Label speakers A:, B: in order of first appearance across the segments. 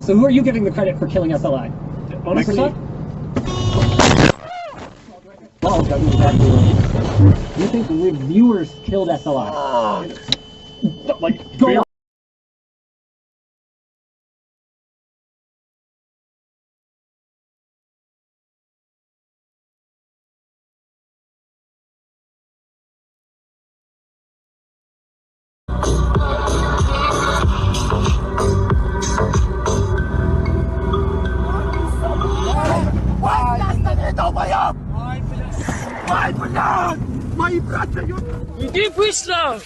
A: So who are you giving the credit for killing SLI?
B: Honestly,
A: Well, you think reviewers killed SLI?
B: like,
A: Go on.
C: Иди быстро!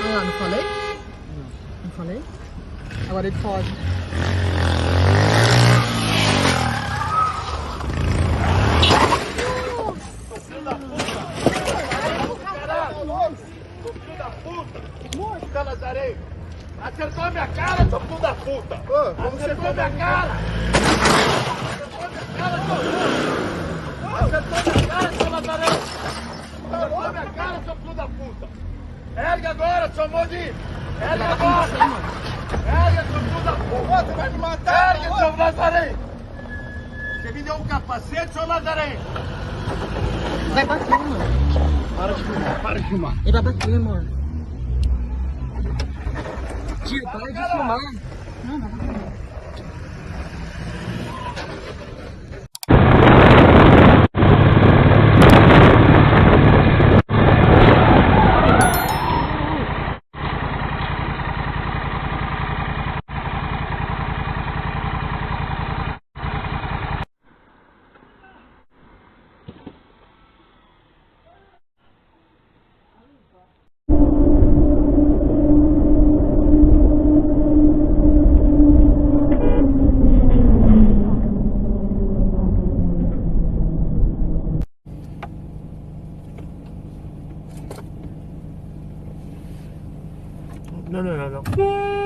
D: Ah, não falei? Não falei? Agora ele foge.
B: Nazaré! Acertou a minha cara, seu filho da puta! Acertou a minha cara! Acertou a minha cara, seu Nazaré! Acertou a minha cara, seu filho da puta! Ergue agora, seu Modi! Ergue agora! Ergue, seu filho da puta! Você vai me matar! Ergue, seu Nazaré! Você me deu um capacete, seu Lazarento?
D: Vai bater, mano.
A: Para de filmar.
D: Ele vai bater, mano. Tio, para de filmar. Não, vai bater.
B: Não.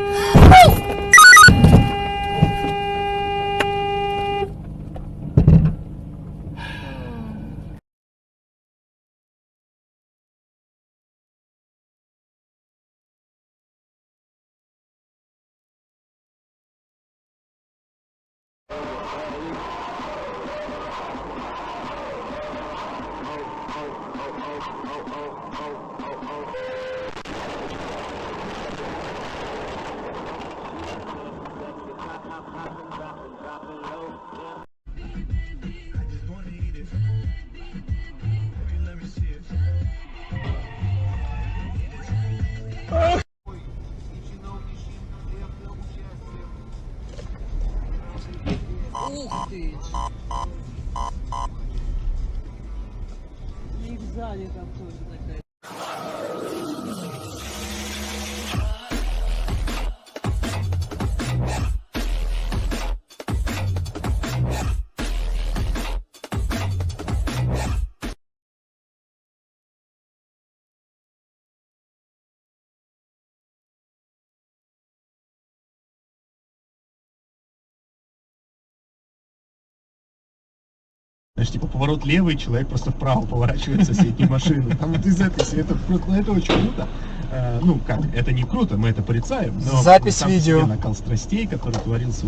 D: Не в зале там тоже такая.
E: Знаешь, типа поворот левый, человек просто вправо поворачивается соседней машины. Там вот из этой света, это очень круто. Ну как, это не круто, мы это порицаем, но
F: Запись
E: сам по себе
F: видео.
E: накал страстей, который творился.